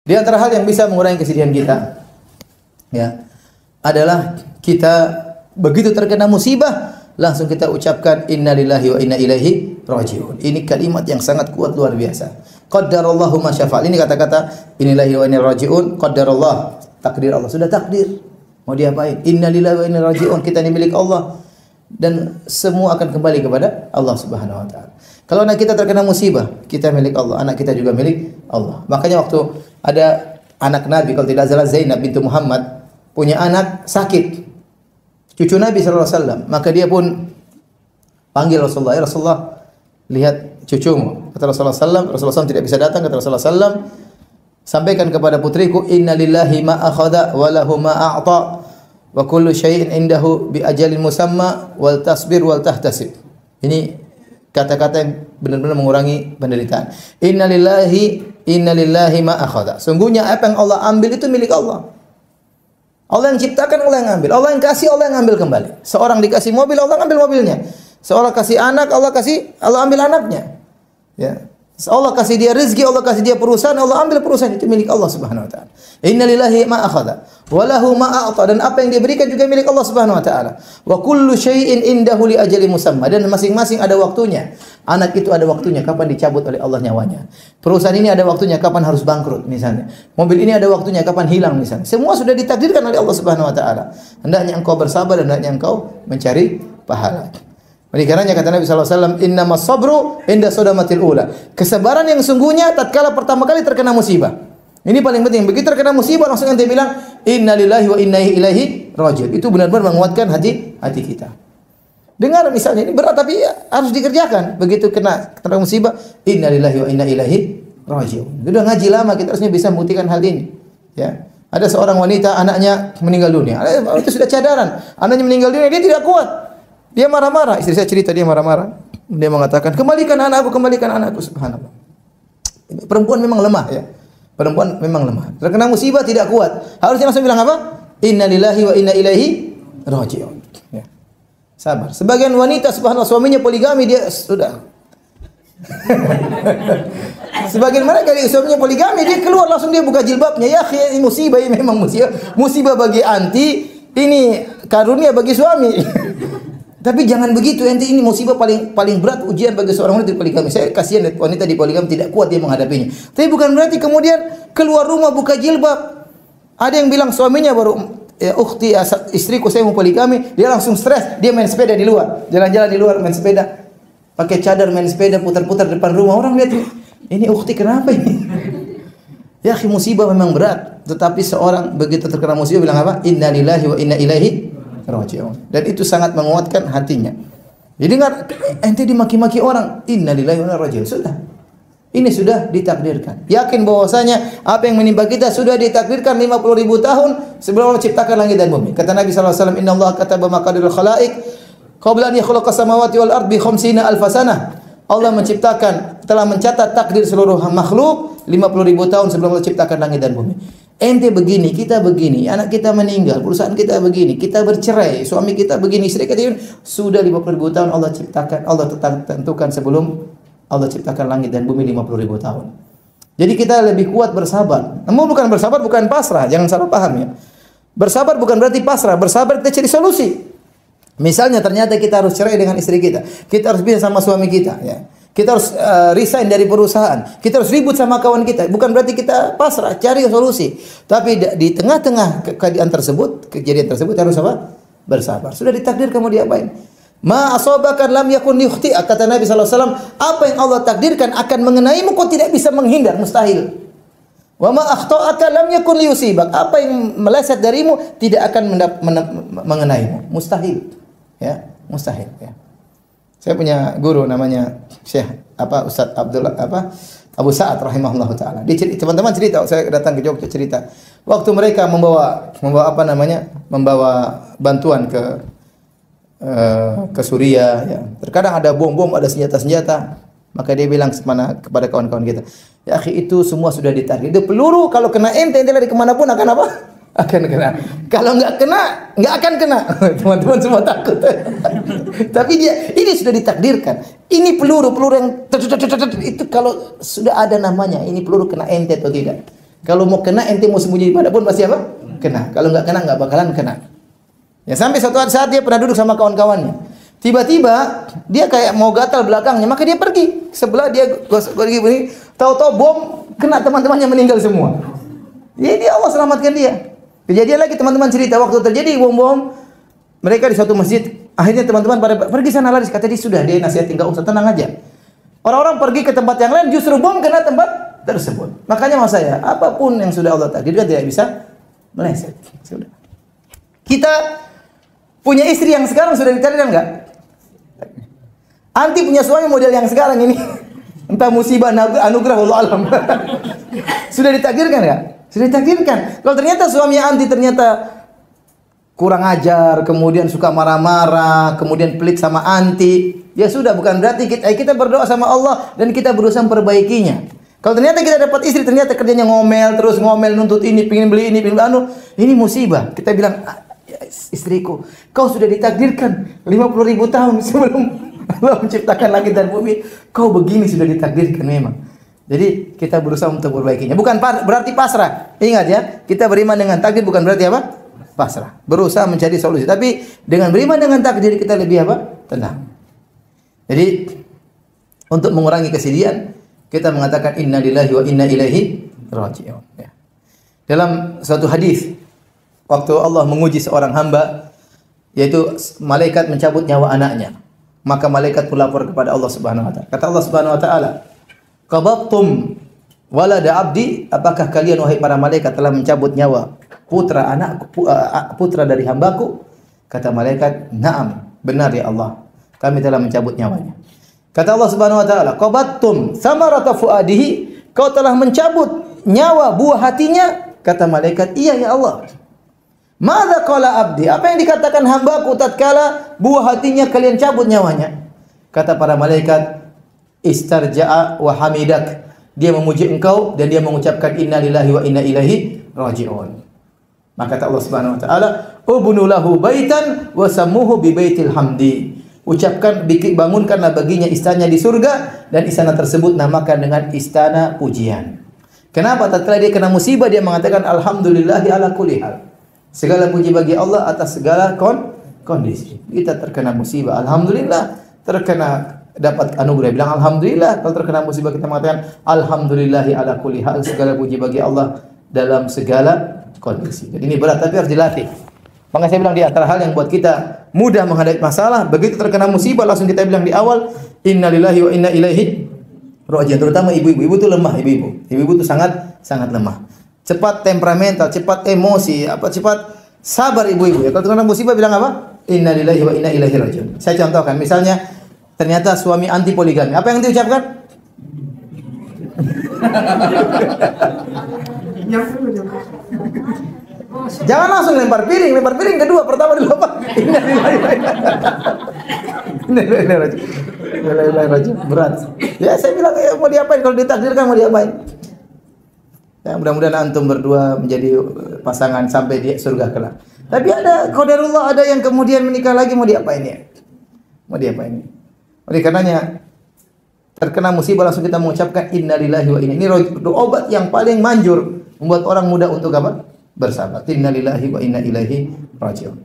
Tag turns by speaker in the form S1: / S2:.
S1: Di antara hal yang bisa mengurangi kesedihan kita, ya, adalah kita begitu terkena musibah langsung kita ucapkan innalillahi wa inna ilaihi raji'un. Ini kalimat yang sangat kuat luar biasa. Qaddarallahu ma syafa'al. Ini kata-kata innalillahi wa inna raji'un, qaddarallah, takdir Allah. Sudah takdir. Mau diapain? Innalillahi wa inna raji'un. Kita ini milik Allah dan semua akan kembali kepada Allah Subhanahu wa taala. Kalau anak kita terkena musibah, kita milik Allah, anak kita juga milik Allah. Makanya waktu ada anak Nabi, kalau tidak salah Zainab bintu Muhammad, punya anak sakit, cucu Nabi SAW, maka dia pun panggil Rasulullah, ya Rasulullah, lihat cucumu. Kata Rasulullah SAW tidak bisa datang, kata Rasulullah SAW, sampaikan kepada putriku, inna lillahi ma akhada wa lahu ma a'ta wa kullu syai'in indahu bi ajalin musamma wal tasbir wal tahtasib. Ini kata-kata yang benar-benar mengurangi penderitaan. Inna lillahi ma akhada. Sungguhnya apa yang Allah ambil itu milik Allah. Allah yang ciptakan, Allah yang ambil. Allah yang kasih, Allah yang ambil kembali. Seorang dikasih mobil, Allah ambil mobilnya. Seorang kasih anak, Allah ambil anaknya. Ya. Allah kasih dia rezeki, Allah kasih dia perusahaan, Allah ambil perusahaan, itu milik Allah Subhanahu wa taala. Inna lillahi ma akhadha wa lahu ma a'ta, dan apa yang dia berikan juga milik Allah Subhanahu wa taala. Wa kullu syai'in indahu li ajali musamma, dan masing-masing ada waktunya. Anak itu ada waktunya kapan dicabut oleh Allah nyawanya. Perusahaan ini ada waktunya kapan harus bangkrut misalnya. Mobil ini ada waktunya kapan hilang misalnya. Semua sudah ditakdirkan oleh Allah Subhanahu wa taala. Hendaknya engkau bersabar dan hendaknya engkau mencari pahala. Oleh karenanya kata Nabi SAW, innamas sabru inda sodamatil ula. Kesabaran yang sungguhnya tatkala pertama kali terkena musibah. Ini paling penting. Begitu terkena musibah langsung ente bilang innalillahi wa inna ilaihi raji'un. Itu benar-benar menguatkan hati kita. Dengar misalnya ini berat tapi ya, harus dikerjakan. Begitu kena musibah, innalillahi wa inna ilaihi raji'un. Sudah ngaji lama kita harusnya bisa membuktikan hal ini. Ya. Ada seorang wanita anaknya meninggal dunia. Itu sudah cadaran. Anaknya meninggal dunia, dia tidak kuat. Dia marah-marah, istri saya cerita dia marah-marah. Dia mengatakan, kembalikan anakku. Subhanallah. Perempuan memang lemah ya. Perempuan memang lemah. Terkena musibah tidak kuat. Harusnya langsung bilang apa? Inna lillahi wa inna ilaihi raji'un. Ya. Sabar. Sebagian wanita subhanallah suaminya poligami, dia sudah. Sebagian mereka suaminya poligami, dia keluar langsung dia buka jilbabnya. Ya akhi, ini musibah, ini memang musibah. Musibah bagi anti, ini karunia bagi suami. Tapi jangan begitu, ente ini musibah paling berat ujian bagi seorang wanita di poligami. Saya kasihan wanita di poligami tidak kuat dia menghadapinya. Tapi bukan berarti kemudian keluar rumah buka jilbab. Ada yang bilang suaminya baru ukhti istriku saya mau poligami, dia langsung stres, dia main sepeda di luar, jalan-jalan di luar main sepeda, pakai cadar main sepeda putar-putar depan rumah. Orang lihat ini ukhti kenapa ini? Ya akhi, musibah memang berat, tetapi seorang begitu terkena musibah bilang apa? Inna lillahi wa inna ilaihi raji'un. Dan itu sangat menguatkan hatinya. Jadi ente dimaki-maki orang, innalillahi wa inna ilaihi raji'un. Sudah. Ini sudah ditakdirkan. Yakin bahwasanya apa yang menimpa kita sudah ditakdirkan 50.000 tahun sebelum Allah ciptakan langit dan bumi. Kata Nabi sallallahu alaihi wasallam, "Innallaha kataba maqadirul khalaiq qabla an yakhluqas samawati wal ardi 50 alf sanah." Allah telah mencatat takdir seluruh makhluk 50.000 tahun sebelum Allah ciptakan langit dan bumi. Ente begini, kita begini, anak kita meninggal, perusahaan kita begini, kita bercerai, suami kita begini, istri kita begini. Sudah 50.000 tahun Allah ciptakan, Allah tentukan sebelum Allah ciptakan langit dan bumi 50.000 tahun. Jadi kita lebih kuat bersabar. Namun bukan bersabar, bukan pasrah, jangan salah paham ya. Bersabar bukan berarti pasrah, bersabar kita cari solusi. Misalnya ternyata kita harus cerai dengan istri kita, kita harus pisah sama suami kita, ya. Kita harus resign dari perusahaan. Kita harus ribut sama kawan kita. Bukan berarti kita pasrah, cari solusi. Tapi di tengah-tengah kejadian tersebut harus apa? Bersabar. Sudah ditakdir kamu diapain? Ma asabakan lam yakun yukhti'ak, kata Nabi sallallahu alaihi wasallam, apa yang Allah takdirkan akan mengenaimu kau tidak bisa menghindar, mustahil. Wa ma akhta'aka lam yakun liyusibak, apa yang meleset darimu tidak akan mengenaimu, mustahil. Ya, mustahil ya. Saya punya guru namanya Syekh Ustaz Abu Sa'ad rahimahullahu taala. Teman-teman cerita, saya datang ke Jogja cerita. Waktu mereka membawa bantuan ke Suriah ya. Terkadang ada bom-bom, ada senjata-senjata. Maka dia bilang kepada kawan-kawan kita, "Ya akhi, itu semua sudah ditakdir. Itu peluru kalau kena ente lari kemana pun akan apa? Akan kena. Kalau enggak akan kena." Teman-teman semua takut. Tapi ini sudah ditakdirkan. Ini peluru yang itu kalau sudah ada namanya, ini peluru kena ente atau tidak. Kalau mau kena ente mau sembunyi pada pun pasti apa? Kena. Kalau nggak kena nggak bakalan kena. Ya sampai suatu saat dia pernah duduk sama kawan-kawannya. Tiba-tiba dia kayak mau gatal belakangnya, maka dia pergi. Sebelah dia pergi begini, tahu-tahu bom kena teman-temannya meninggal semua. Jadi Allah selamatkan dia. Kejadian lagi teman-teman cerita waktu terjadi bom-bom, mereka di suatu masjid, akhirnya teman-teman pada pergi sana lari. Kata dia sudah, dia nasihatin enggak usah, tenang aja. Orang-orang pergi ke tempat yang lain, justru bom kena tempat tersebut. Makanya mas saya, apapun yang sudah Allah takdirkan tidak bisa meleset. Sudah. Kita punya istri yang sekarang sudah ditakdirkan enggak? Anti punya suami model yang sekarang ini. Entah musibah, anugerah, Allah alam. Sudah ditakdirkan enggak? Sudah ditakdirkan. Kalau ternyata suami anti ternyata kurang ajar, kemudian suka marah-marah, kemudian pelit sama anti, ya sudah, bukan berarti kita berdoa sama Allah dan kita berusaha memperbaikinya. Kalau ternyata kita dapat istri ternyata kerjanya ngomel, terus ngomel nuntut ini, pingin beli ini, pingin beli anu, ini musibah. Kita bilang, istriku, kau sudah ditakdirkan 50.000 tahun sebelum Allah menciptakan langit dan bumi, kau begini sudah ditakdirkan memang. Jadi kita berusaha untuk memperbaikinya. Bukan berarti pasrah. Ingat ya, kita beriman dengan takdir bukan berarti apa? Pasrah. Berusaha mencari solusi. Tapi dengan beriman dengan takdir kita lebih apa? Tenang. Jadi untuk mengurangi kesedihan, kita mengatakan inna lillahi wa inna ilaihi raji'un. Ya. Dalam suatu hadis, waktu Allah menguji seorang hamba, yaitu malaikat mencabut nyawa anaknya, maka malaikat pun lapor kepada Allah Subhanahu wa taala. Kata Allah Subhanahu wa taala, "Qabattum walada abdi?" Apakah kalian wahai para malaikat telah mencabut nyawa putra dari hambaku? Kata malaikat, "Na'am, benar ya Allah. Kami telah mencabut nyawanya." Kata Allah Subhanahu wa taala, "Qabattum samarata fuadihi?" Kau telah mencabut nyawa buah hatinya? Kata malaikat, "Iya ya Allah." "Madza qala abdi?" Apa yang dikatakan hambaku tatkala buah hatinya kalian cabut nyawanya? Kata para malaikat, "Istarja'a wa hamidak." Dia memuji engkau dan dia mengucapkan inna lillahi wa inna ilaihi raji'un. Maka kata Allah Subhanahu wa taala, "Ubnu lahu baitan wa sammuhu bi baitil hamdi." Ucapkan, bangunkanlah baginya istana di surga dan istana tersebut namakan dengan istana pujian. Kenapa? Tatkala dia kena musibah dia mengatakan alhamdulillahi ala kulli hal. Segala puji bagi Allah atas segala kondisi. Kita terkena musibah, alhamdulillah. Terkena dapat anugerah, bilang alhamdulillah. Kalau terkena musibah kita mengatakan alhamdulillahi ala kulli hal. Segala puji bagi Allah dalam segala kondisi. Jadi ini berat tapi harus dilatih. Makanya saya bilang di antara hal yang buat kita mudah menghadapi masalah, begitu terkena musibah langsung kita bilang di awal innalillahi wa inna ilaihi raji'un. Terutama ibu-ibu, ibu itu lemah, ibu-ibu itu sangat lemah. Cepat temperamental, cepat emosi, cepat sabar ibu-ibu ya. Kalau terkena musibah bilang apa? Innalillahi wa inna ilaihi raji'un. Saya contohkan, misalnya ternyata suami anti poligami. Apa yang diucapkan? Jangan langsung lempar piring kedua, pertama dulu apa? Berat. Ya saya bilang ya, mau diapain kalau ditakdirkan mau diapain? Ya mudah-mudahan antum berdua menjadi pasangan sampai di surga kelak. Tapi ada qadarullah, ada yang kemudian menikah lagi, mau diapain ya? Mau diapain? Oleh karenanya terkena musibah langsung kita mengucapkan innalillahi wa inna. Ini obat yang paling manjur membuat orang mudah untuk apa? Bersabar. Innalillahi wa inna ilaihi raji'un.